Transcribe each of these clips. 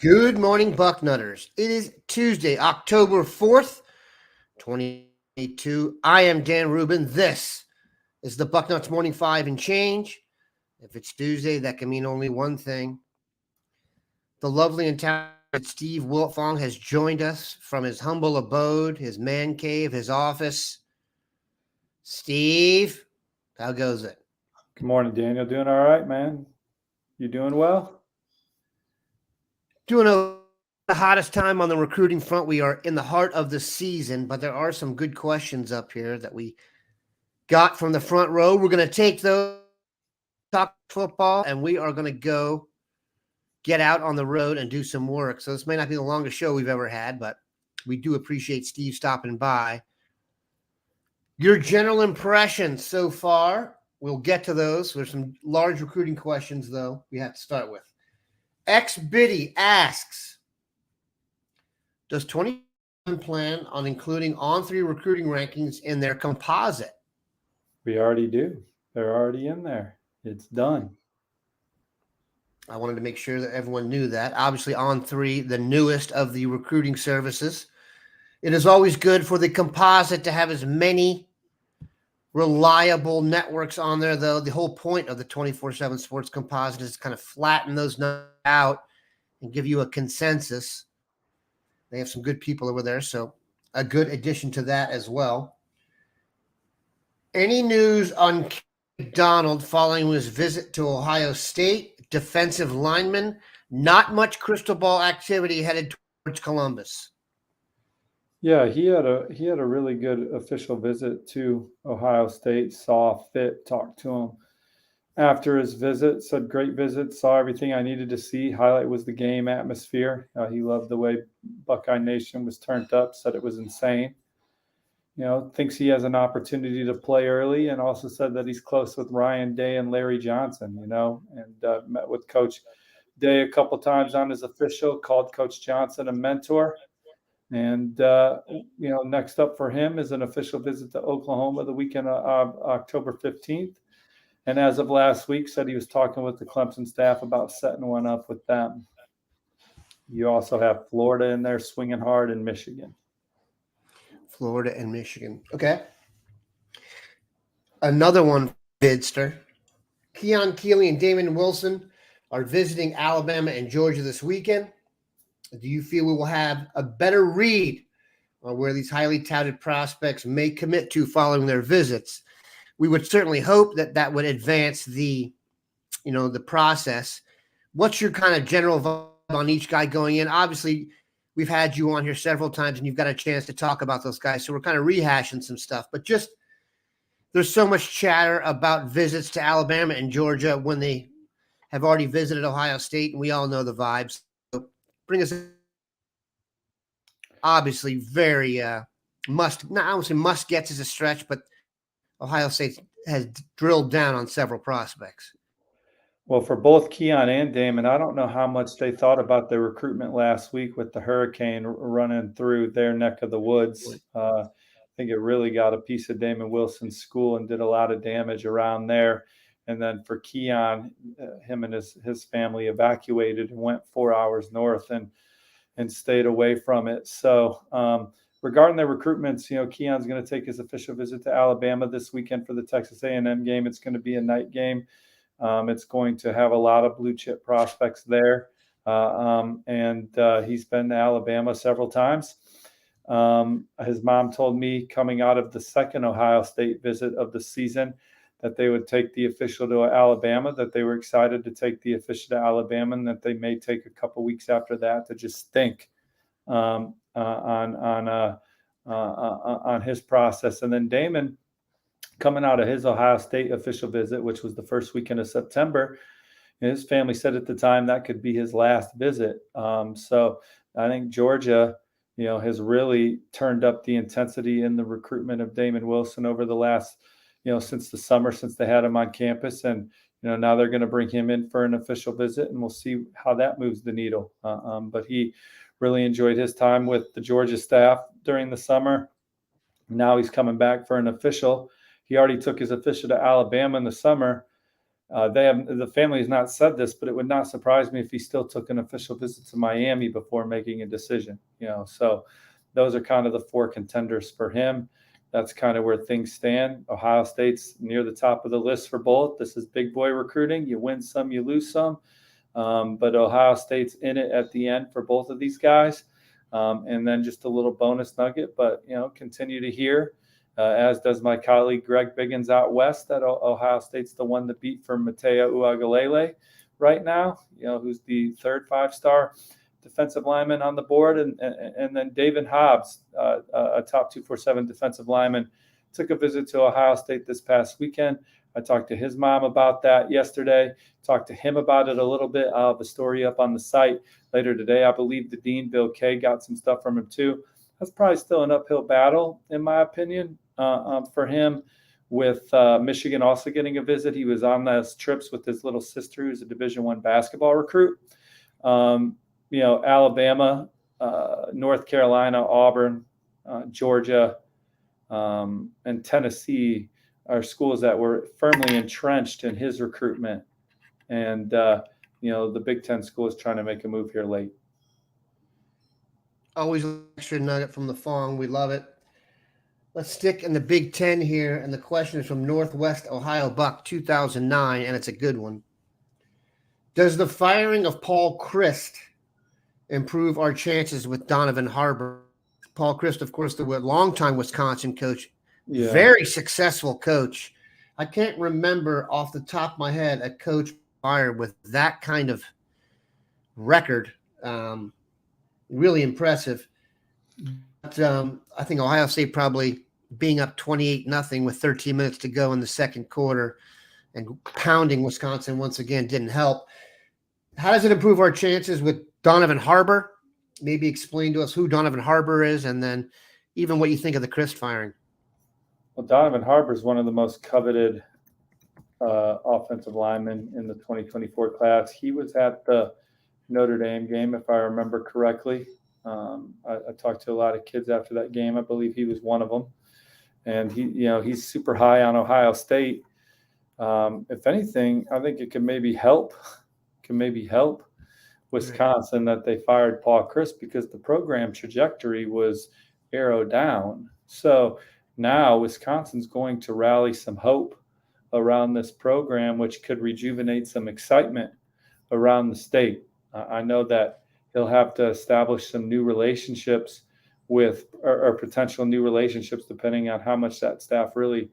Good morning, Bucknutters. It is Tuesday, October 4th, 2022. I am Dan Rubin. This is the Bucknuts Morning 5 and change. If it's Tuesday, that can mean only one thing. The lovely and talented Steve Wiltfong has joined us from his humble abode, his man cave, his office. Steve, how goes it? Good morning, Daniel. Doing all right, man? You doing well? Doing the hottest time on the recruiting front. We are in the heart of the season, but there are some good questions up here that we got from the front row. We're going to take those, talk football, and we are going to go get out on the road and do some work. So this may not be the longest show we've ever had, but we do appreciate Steve stopping by. Your general impressions so far, we'll get to those. There's some large recruiting questions, though, we have to start with. X Biddy asks, does 2021 plan on including On3 recruiting rankings in their composite? We already do. They're already in there. It's done. I wanted to make sure that everyone knew that. Obviously, On3, the newest of the recruiting services. It is always good for the composite to have as many reliable networks on there, though. The whole point of the 24/7 Sports Composite is to kind of flatten those numbers out and give you a consensus. They have some good people over there, so a good addition to that as well. Any news on McDonald following his visit to Ohio State? Defensive lineman, not much crystal ball activity headed towards Columbus. Yeah, he had a really good official visit to Ohio State. Saw fit, talked to him after his visit. Said great visit. Saw everything I needed to see. Highlight was the game atmosphere. He loved the way Buckeye Nation was turned up. Said it was insane. Thinks he has an opportunity to play early, and also said that he's close with Ryan Day and Larry Johnson, and met with Coach Day a couple times on his official, called Coach Johnson a mentor. And, next up for him is an official visit to Oklahoma the weekend of October 15th. And as of last week, said he was talking with the Clemson staff about setting one up with them. You also have Florida in there swinging hard, in Michigan. Florida and Michigan. Okay. Another one, Bidster. Keon, Keeley, and Damon Wilson are visiting Alabama and Georgia this weekend. Do you feel we will have a better read on where these highly touted prospects may commit to following their visits? We would certainly hope that would advance the process. What's your kind of general vibe on each guy going in? Obviously, we've had you on here several times, and you've got a chance to talk about those guys. So we're kind of rehashing some stuff. But just there's so much chatter about visits to Alabama and Georgia when they have already visited Ohio State, and we all know the vibes. So bring us in. Obviously very must gets is a stretch, but Ohio State has drilled down on several prospects. Well, for both Keon and Damon, I don't know how much they thought about their recruitment last week with the hurricane running through their neck of the woods. I think it really got a piece of Damon Wilson's school and did a lot of damage around there. And then for Keon, him and his family evacuated and went 4 hours north and stayed away from it. So regarding their recruitments, Keon's going to take his official visit to Alabama this weekend for the Texas A&M game. It's going to be a night game. It's going to have a lot of blue chip prospects there. And he's been to Alabama several times. His mom told me coming out of the second Ohio State visit of the season that they would take the official to Alabama, that they were excited to take the official to Alabama, and that they may take a couple weeks after that to just think on his process. And then Damon, coming out of his Ohio State official visit, which was the first weekend of September, his family said at the time that could be his last visit. So I think Georgia, has really turned up the intensity in the recruitment of Damon Wilson over the last, since the summer, since they had him on campus. And, now they're going to bring him in for an official visit, and we'll see how that moves the needle. But he really enjoyed his time with the Georgia staff during the summer. Now he's coming back for an official. He already took his official to Alabama in the summer, The family has not said this, but it would not surprise me if he still took an official visit to Miami before making a decision. So those are kind of the 4 contenders for him. That's kind of where things stand. Ohio State's near the top of the list for both. This is big boy recruiting. You win some, you lose some. But Ohio State's in it at the end for both of these guys. And then just a little bonus nugget, but, continue to hear, as does my colleague Greg Biggins out west, that Ohio State's the one to beat for Matayo Uiagalelei right now, who's the 3rd 5-star defensive lineman on the board. And then David Hobbs, a top 247 defensive lineman, took a visit to Ohio State this past weekend. I talked to his mom about that yesterday, talked to him about it a little bit. I'll have a story up on the site later today. I believe the dean, Bill Kay, got some stuff from him too. That's probably still an uphill battle, in my opinion, for him, with Michigan also getting a visit. He was on those trips with his little sister, who's a Division I basketball recruit. Alabama, North Carolina, Auburn, Georgia, and Tennessee are schools that were firmly entrenched in his recruitment. And, the Big Ten school is trying to make a move here late. Always an extra nugget from the Fong. We love it. Let's stick in the Big Ten here. And the question is from Northwest Ohio Buck 2009, and it's a good one. Does the firing of Paul Chryst improve our chances with Donovan Harbor? Paul Chryst, of course, the longtime Wisconsin coach, very successful coach. I can't remember off the top of my head a coach fired with that kind of record. Really impressive. But I think Ohio State probably being up 28-0 with 13 minutes to go in the second quarter and pounding Wisconsin once again didn't help. How does it improve our chances with Donovan Harbor? Maybe explain to us who Donovan Harbor is, and then even what you think of the Chryst firing. Well, Donovan Harbor is one of the most coveted offensive linemen in the 2024 class. He was at the Notre Dame game, if I remember correctly. I talked to a lot of kids after that game. I believe he was one of them. And he's super high on Ohio State. If anything, I think it can maybe help Wisconsin that they fired Paul Chryst, because the program trajectory was arrow down. So now Wisconsin's going to rally some hope around this program, which could rejuvenate some excitement around the state. I know that he'll have to establish some new relationships with, or potential new relationships, depending on how much that staff really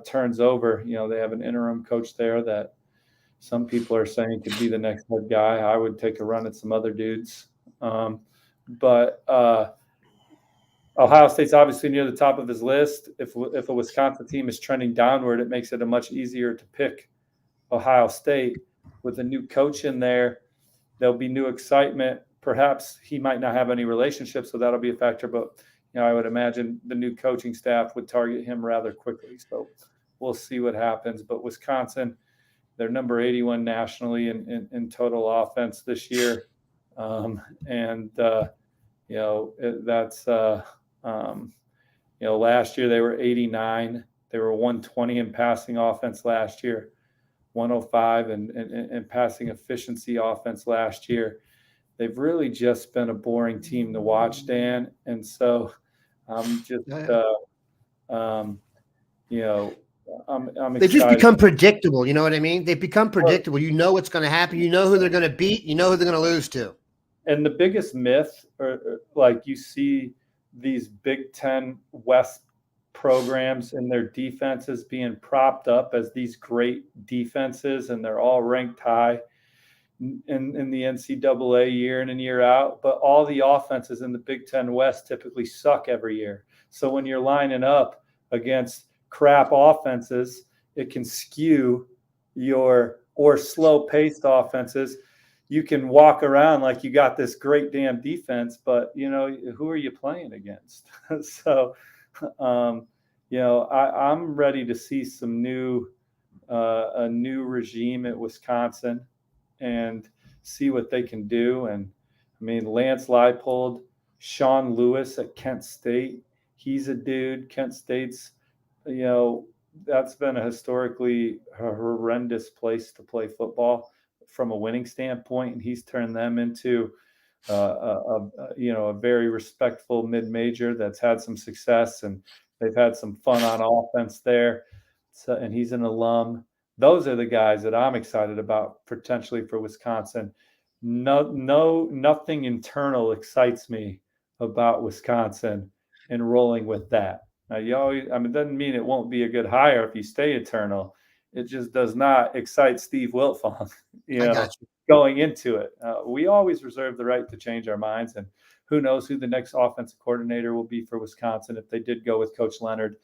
turns over. They have an interim coach there that some people are saying could be the next head guy. I would take a run at some other dudes. But Ohio State's obviously near the top of his list. If a Wisconsin team is trending downward, it makes it much easier to pick Ohio State. With a new coach in there, there'll be new excitement. Perhaps he might not have any relationships, so that'll be a factor. But I would imagine the new coaching staff would target him rather quickly. So we'll see what happens. But Wisconsin, they're number 81 nationally in total offense this year, last year they were 89. They were 120 in passing offense last year, 105 in passing efficiency offense last year. They've really just been a boring team to watch, Dan. And so I'm just, I'm They excited. just become predictable. You know what I mean? They become predictable. You know what's going to happen. You know who they're going to beat. You know who they're going to lose to. And the biggest myth, you see these Big Ten West programs and their defenses being propped up as these great defenses, and they're all ranked high in the NCAA year in and year out. But all the offenses in the Big Ten West typically suck every year. So when you're lining up against crap offenses, it can skew or slow-paced offenses. You can walk around like you got this great damn defense, but who are you playing against? So, I'm ready to see some a new regime at Wisconsin and see what they can do. And I mean, Lance Leipold, Sean Lewis at Kent State, he's a dude. Kent State's, that's been a historically horrendous place to play football from a winning standpoint, and he's turned them into a very respectful mid-major that's had some success, and they've had some fun on offense there. So, and he's an alum. Those are the guys that I'm excited about potentially for Wisconsin. Nothing internal excites me about Wisconsin and rolling with that. Now, it doesn't mean it won't be a good hire if you stay eternal. It just does not excite Steve Wiltfong, I got you. going into it. We always reserve the right to change our minds, and who knows who the next offensive coordinator will be for Wisconsin if they did go with Coach Leonard.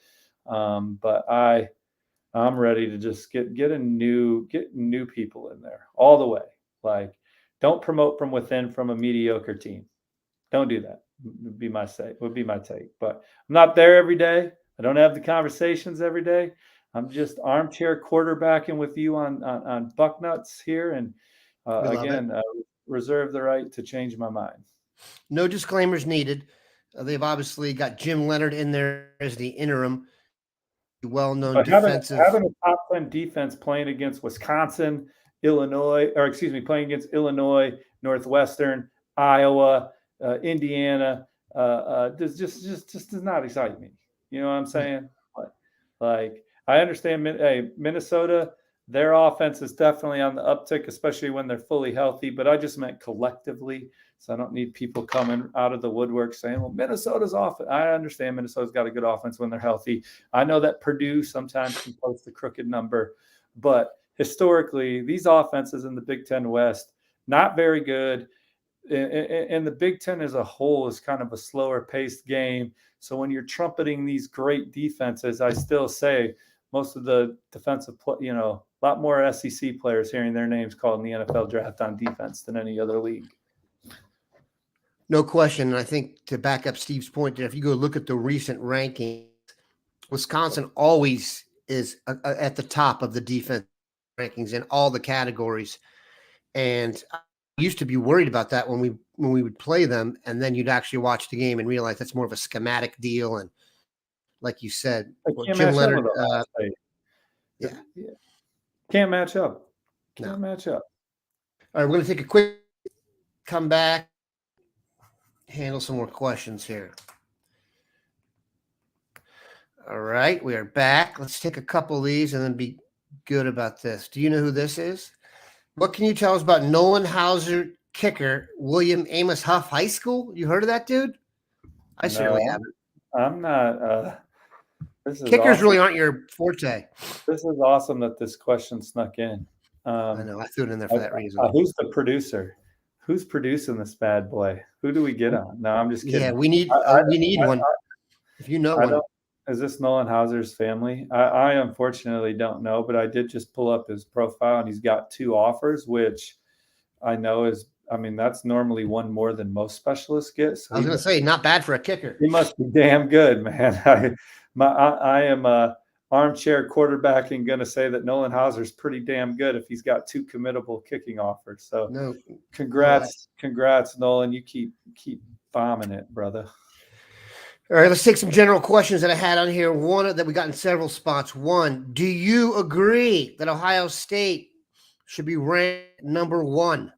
But I'm ready to just get new people in there all the way. Like, don't promote from within from a mediocre team. Don't do that. Would be my take. But I'm not there every day. I don't have the conversations every day. I'm just armchair quarterbacking with you on Bucknuts here, and again, reserve the right to change my mind. No disclaimers needed. They've obviously got Jim Leonard in there as the interim, well-known defensive. Having a top 10 defense playing against Wisconsin, playing against Illinois, Northwestern, Iowa, Indiana, just does not excite me. You know what I'm saying? Like, I understand, Minnesota, their offense is definitely on the uptick, especially when they're fully healthy. But I just meant collectively. So I don't need people coming out of the woodwork saying, well, Minnesota's off. I understand Minnesota's got a good offense when they're healthy. I know that Purdue sometimes can post a crooked number. But historically, these offenses in the Big Ten West, not very good. And the Big Ten as a whole is kind of a slower paced game. So when you're trumpeting these great defenses, I still say most of the defensive, a lot more SEC players hearing their names called in the NFL draft on defense than any other league. No question. And I think to back up Steve's point, that if you go look at the recent rankings, Wisconsin always is at the top of the defense rankings in all the categories. And I used to be worried about that when we would play them, and then you'd actually watch the game and realize that's more of a schematic deal. And like you said, Jim Leonard, can't match up. Can't match up. All right, we're going to take a quick come back, handle some more questions here. All right, we are back. Let's take a couple of these and then be good about this. Do you know who this is? What can you tell us about Nolan Hauser kicker, William Amos Huff High School? You heard of that dude? I certainly haven't. I'm not. Kickers really aren't your forte. This is awesome that this question snuck in. I know. I threw it in there for that reason. Who's the producer? Who's producing this bad boy? Who do we get on? No, I'm just kidding. Yeah, we need one. If you know one. Is this Nolan Hauser's family? I unfortunately don't know, but I did just pull up his profile, and he's got 2 offers, which I know that's normally one more than most specialists get. So I was going to say, not bad for a kicker. He must be damn good, man. I am armchair quarterbacking going to say that Nolan Hauser's pretty damn good if he's got 2 committable kicking offers. So congrats, Nolan. You keep bombing it, brother. All right, let's take some general questions that I had on here. One that we got in several spots. One, do you agree that Ohio State should be ranked number 1?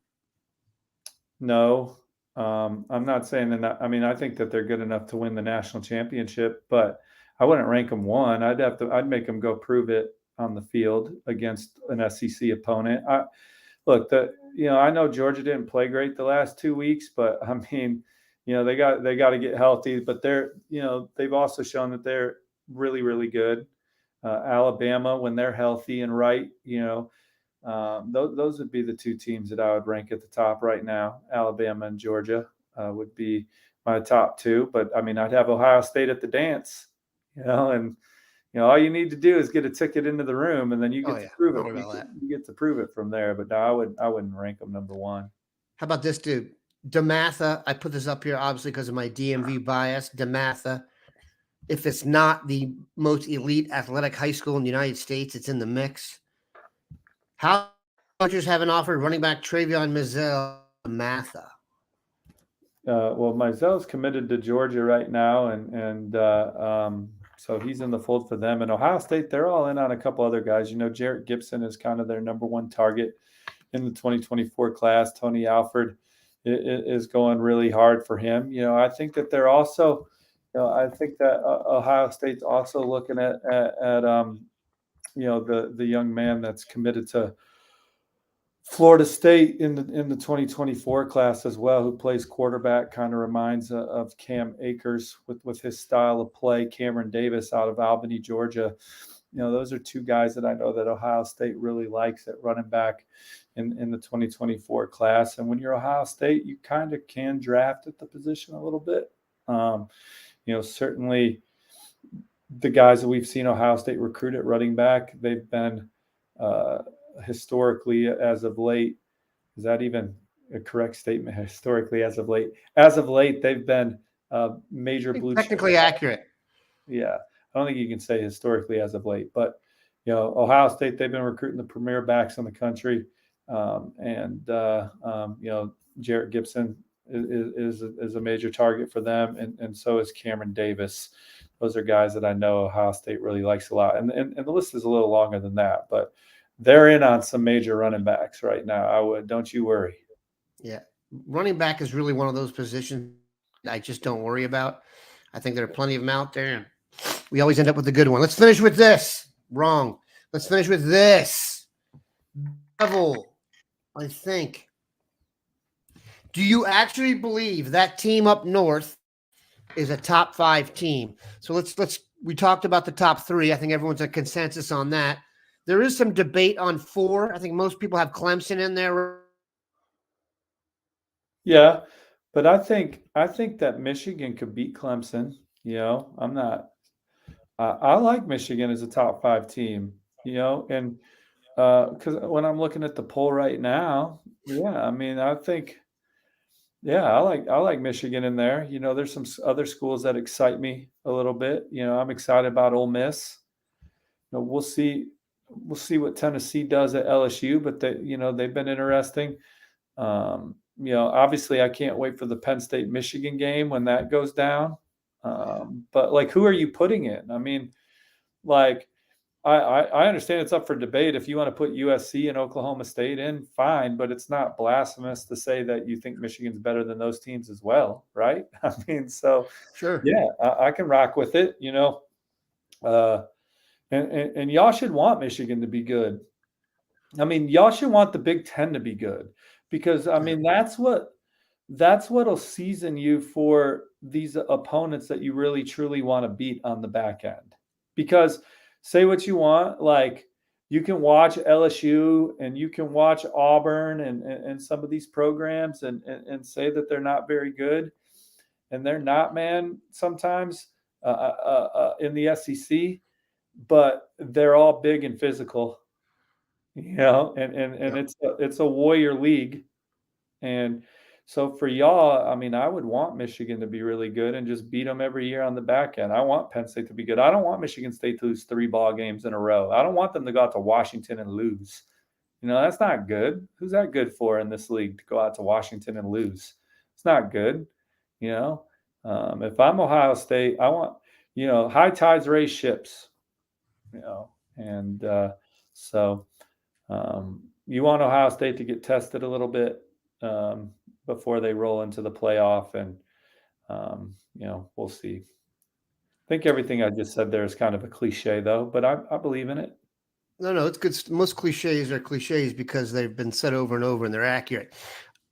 No, I'm not saying that. I think that they're good enough to win the national championship, but I wouldn't rank them 1. I'd make them go prove it on the field against an SEC opponent. I know Georgia didn't play great the last 2 weeks, but they got to get healthy, but they've also shown that they're really, really good. Alabama, when they're healthy and right, those would be the 2 teams that I would rank at the top right now. Alabama and Georgia would be my top 2, but I'd have Ohio State at the dance, and all you need to do is get a ticket into the room, and then you get to prove it. You get to prove it from there. But no, I wouldn't rank them number 1. How about this dude? DeMatha, I put this up here obviously because of my DMV bias. DeMatha, if it's not the most elite athletic high school in the United States, it's in the mix. How Chargers haven't offered running back Travion Mizell DeMatha? Mizell's committed to Georgia right now, and So he's in the fold for them. And Ohio State, they're all in on a couple other guys. Jarrett Gibson is kind of their number one target in the 2024 class. Tony Alford is going really hard for him. I think that they're also, I think that Ohio State's also looking at the young man that's committed to Florida State in the 2024 class as well, who plays quarterback, kind of reminds of Cam Akers with his style of play. Cameron Davis out of Albany, Georgia. Those are two guys that I know that Ohio State really likes at running back in the 2024 class. And when you're Ohio State, you kind of can draft at the position a little bit. Certainly the guys that we've seen Ohio State recruit at running back, they've been historically as of late. Is that even a correct statement? Historically as of late, they've been major blue chip. Technically accurate. Yeah. I don't think you can say historically as of late, but Ohio State, they've been recruiting the premier backs in the country. Jarrett Gibson is a major target for them. And so is Cameron Davis. Those are guys that I know Ohio State really likes a lot. And the list is a little longer than that, but they're in on some major running backs right now. Don't you worry. Yeah. Running back is really one of those positions I just don't worry about. I think there are plenty of them out there, and we always end up with a good one. Let's finish with this. Wrong. Let's finish with this. Devil, I think. Do you actually believe that team up north is a top 5 team? So we talked about the top 3. I think everyone's a consensus on that. There is some debate on 4. I think most people have Clemson in there. Yeah, but I think that Michigan could beat Clemson. I like Michigan as a top 5 team, and because when I'm looking at the poll right now, I like Michigan in there. There's some other schools that excite me a little bit. I'm excited about Ole Miss. We'll see what Tennessee does at LSU, but they've been interesting. Obviously I can't wait for the Penn State Michigan game when that goes down. But who are you putting in? I understand it's up for debate. If you want to put USC and Oklahoma State in, fine, but it's not blasphemous to say that you think Michigan's better than those teams as well, right? Sure. Yeah, I can rock with it, and y'all should want Michigan to be good. Y'all should want the Big Ten to be good because, that's what'll season you for these opponents that you really, truly want to beat on the back end. Because say what you want, you can watch LSU and you can watch Auburn and some of these programs and say that they're not very good. And they're not, man, sometimes in the SEC, but they're all big and physical, and it's a warrior league. And so for y'all, I would want Michigan to be really good and just beat them every year on the back end. I want Penn State to be good. I don't want Michigan State to lose 3 ball games in a row. I don't want them to go out to Washington and lose. That's not good. Who's that good for in this league to go out to Washington and lose? It's not good. If I'm Ohio State, I want, high tides raise ships, and so you want Ohio State to get tested a little bit before they roll into the playoff, and we'll see. I think everything I just said there is kind of a cliche, though, but I believe in it. No, it's good. Most cliches are cliches because they've been said over and over, and they're accurate.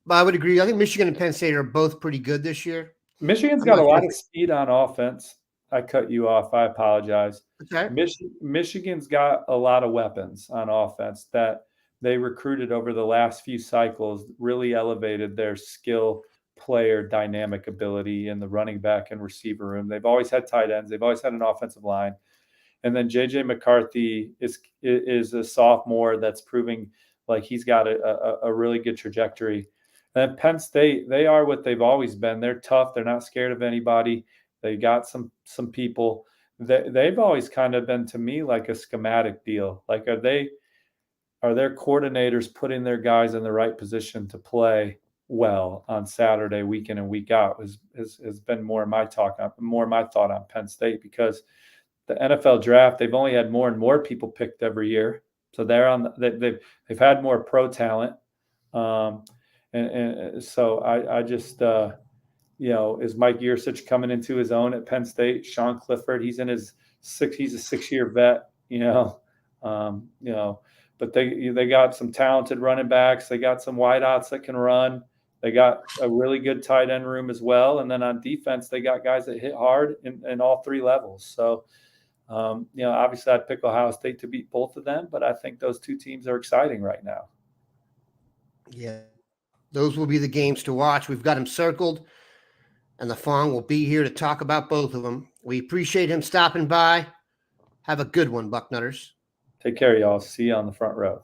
But I would agree. I think Michigan and Penn State are both pretty good this year. Michigan's got a lot of speed on offense. I cut you off. I apologize. Okay. Michigan's got a lot of weapons on offense that they recruited over the last few cycles, really elevated their skill, player, dynamic ability in the running back and receiver room. They've always had tight ends. They've always had an offensive line. And then J.J. McCarthy is a sophomore that's proving like he's got a really good trajectory. And Penn State, they are what they've always been. They're tough. They're not scared of anybody. They got some people. They've always kind of been, to me, like a schematic deal. Like, are their coordinators putting their guys in the right position to play well on Saturday, week in and week out? Has been more my thought on Penn State, because the NFL draft, they've only had more and more people picked every year. So they're on. They've had more pro talent, and so I just is Mike Yurcich coming into his own at Penn State? Sean Clifford, he's in his he's a 6-year vet. But they got some talented running backs. They got some wideouts that can run. They got a really good tight end room as well. And then on defense, they got guys that hit hard in all 3 levels. So. Obviously I'd pick Ohio State to beat both of them, but I think those 2 teams are exciting right now. Yeah, those will be the games to watch. We've got him circled, and the Fong will be here to talk about both of them. We appreciate him stopping by. Have a good one, Bucknutters. Take care, y'all. See you on the front row.